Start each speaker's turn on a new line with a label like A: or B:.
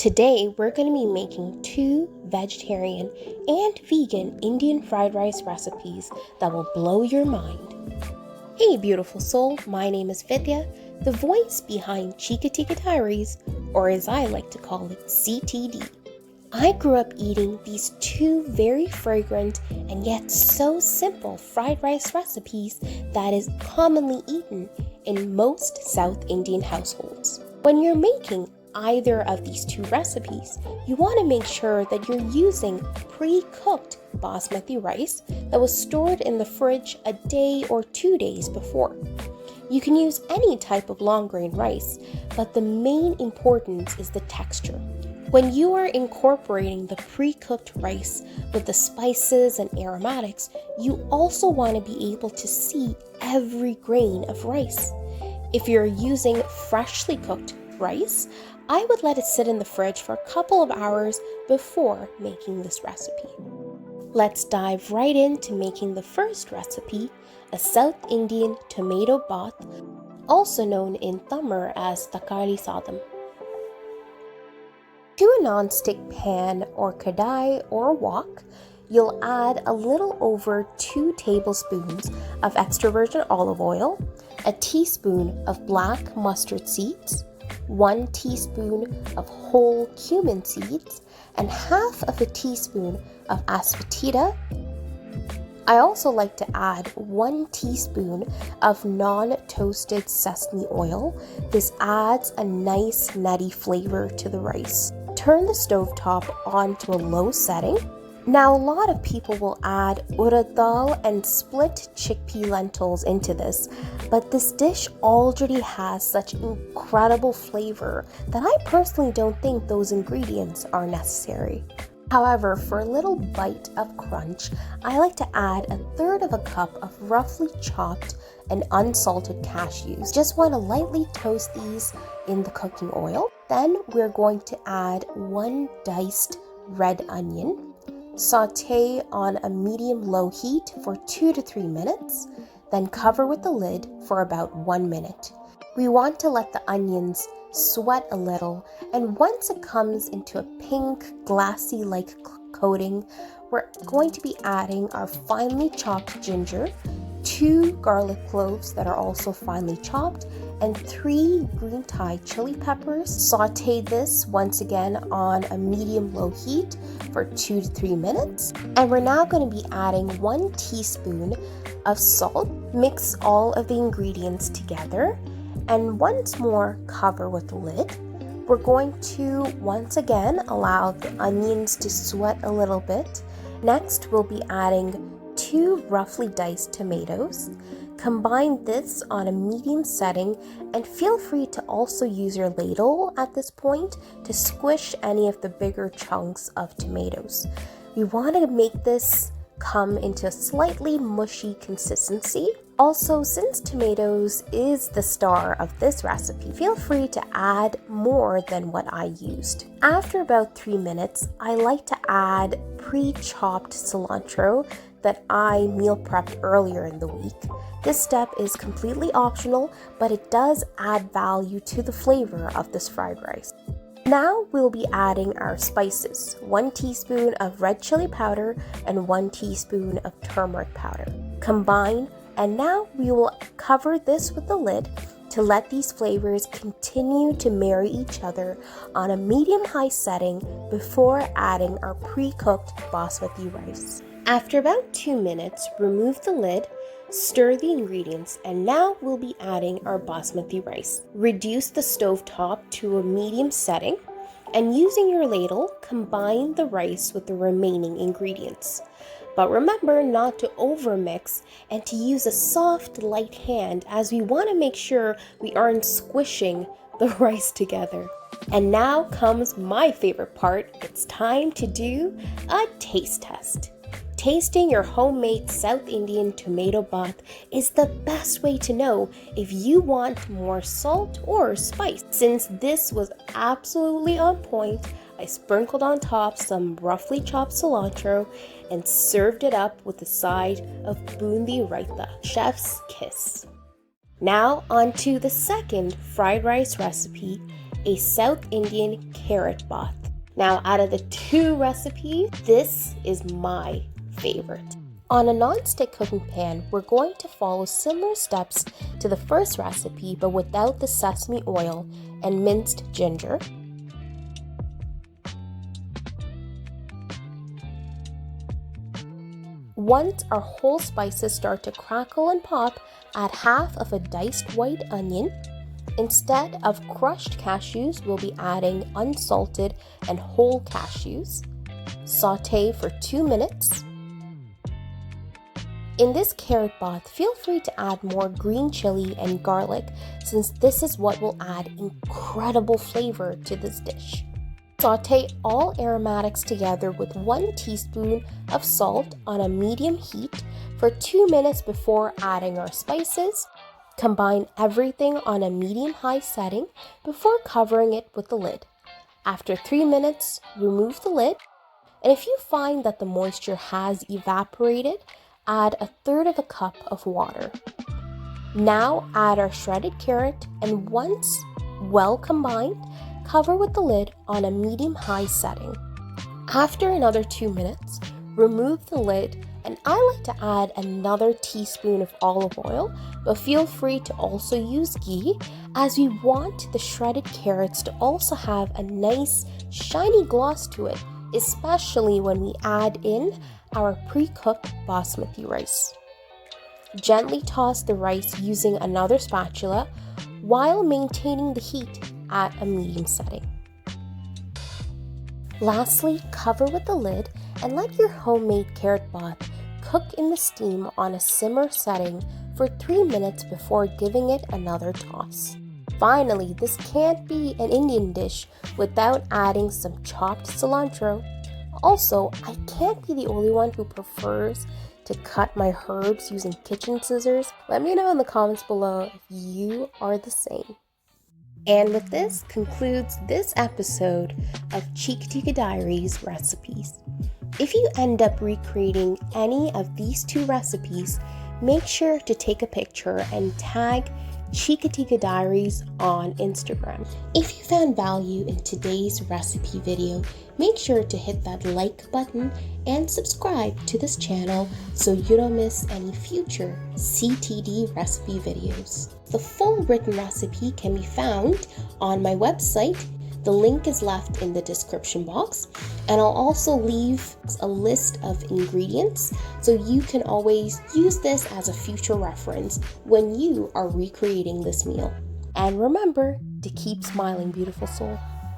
A: Today, we're going to be making 2 vegetarian and vegan Indian fried rice recipes that will blow your mind. Hey beautiful soul, my name is Vidya, the voice behind Chikka.diaries, or as I like to call it, CTD. I grew up eating these 2 very fragrant and yet so simple fried rice recipes that is commonly eaten in most South Indian households. When you're making either of these 2 recipes, you want to make sure that you're using pre-cooked basmati rice that was stored in the fridge a day or 2 days before. You can use any type of long grain rice, but the main importance is the texture. When you are incorporating the pre-cooked rice with the spices and aromatics, you also want to be able to see every grain of rice. If you're using freshly cooked rice, I would let it sit in the fridge for a couple of hours before making this recipe. Let's dive right into making the first recipe, a South Indian tomato baat, also known in Tamil as Thakkali Sadam. To a non-stick pan or kadai or wok, you'll add a little over 2 tablespoons of extra virgin olive oil, a teaspoon of black mustard seeds, 1 teaspoon of whole cumin seeds, and half of a teaspoon of asafoetida. I also like to add 1 teaspoon of non-toasted sesame oil. This adds a nice nutty flavor to the rice. Turn the stovetop on to a low setting. Now a lot of people will add urad dal and split chickpea lentils into this, but this dish already has such incredible flavor that I personally don't think those ingredients are necessary. However, for a little bite of crunch, I like to add 1/3 of a cup of roughly chopped and unsalted cashews. Just want to lightly toast these in the cooking oil. Then we're going to add 1 diced red onion. Saute on a medium-low heat for 2 to 3 minutes, then cover with the lid for about 1 minute. We want to let the onions sweat a little, and once it comes into a pink, glassy-like coating, we're going to be adding our finely chopped ginger, 2 garlic cloves that are also finely chopped, and 3 green Thai chili peppers. Saute this once again on a medium-low heat for 2 to 3 minutes. And we're now going to be adding 1 teaspoon of salt. Mix all of the ingredients together and once more cover with the lid. We're going to once again allow the onions to sweat a little bit. Next, we'll be adding 2 roughly diced tomatoes. Combine this on a medium setting, and feel free to also use your ladle at this point to squish any of the bigger chunks of tomatoes. We want to make this come into a slightly mushy consistency. Also, since tomatoes is the star of this recipe, feel free to add more than what I used. After about 3 minutes, I like to add pre-chopped cilantro that I meal prepped earlier in the week. This step is completely optional, but it does add value to the flavor of this fried rice. Now we'll be adding our spices, 1 teaspoon of red chili powder and 1 teaspoon of turmeric powder. Combine, and now we will cover this with the lid to let these flavors continue to marry each other on a medium-high setting before adding our pre-cooked basmati rice. After about 2 minutes, remove the lid, stir the ingredients, and now we'll be adding our basmati rice. Reduce the stovetop to a medium setting, and using your ladle, combine the rice with the remaining ingredients. But remember not to overmix and to use a soft, light hand, as we want to make sure we aren't squishing the rice together. And now comes my favorite part. It's time to do a taste test. Tasting your homemade South Indian tomato baat is the best way to know if you want more salt or spice. Since this was absolutely on point, I sprinkled on top some roughly chopped cilantro and served it up with a side of bundi raita, chef's kiss. Now on to the second fried rice recipe, a South Indian carrot bath. Now, out of the two recipes, this is my favorite. On a non-stick cooking pan, we're going to follow similar steps to the first recipe, but without the sesame oil and minced ginger. Once our whole spices start to crackle and pop, add half of a diced white onion. Instead of crushed cashews, we'll be adding unsalted and whole cashews. Sauté for 2 minutes. In this carrot bath, feel free to add more green chili and garlic, since this is what will add incredible flavor to this dish. Sauté all aromatics together with 1 teaspoon of salt on a medium heat for 2 minutes before adding our spices. Combine everything on a medium-high setting before covering it with the lid. After 3 minutes, remove the lid, and if you find that the moisture has evaporated, add 1/3 cup of water. Now add our shredded carrot, and once well combined, cover with the lid on a medium-high setting. After another 2 minutes, remove the lid, and I like to add another teaspoon of olive oil, but feel free to also use ghee, as we want the shredded carrots to also have a nice shiny gloss to it, especially when we add in our pre-cooked basmati rice. Gently toss the rice using another spatula while maintaining the heat at a medium setting. Lastly, cover with the lid and let your homemade carrot bath cook in the steam on a simmer setting for 3 minutes before giving it another toss. Finally, this can't be an Indian dish without adding some chopped cilantro. Also, I can't be the only one who prefers to cut my herbs using kitchen scissors. Let me know in the comments below if you are the same. And with this concludes this episode of Chikka.diaries recipes. If you end up recreating any of these 2 recipes, make sure to take a picture and tag CTD on Instagram. If you found value in today's recipe video, make sure to hit that like button and subscribe to this channel so you don't miss any future CTD recipe videos. The full written recipe can be found on my website. The link is left in the description box, and I'll also leave a list of ingredients so you can always use this as a future reference when you are recreating this meal. And remember to keep smiling, beautiful soul.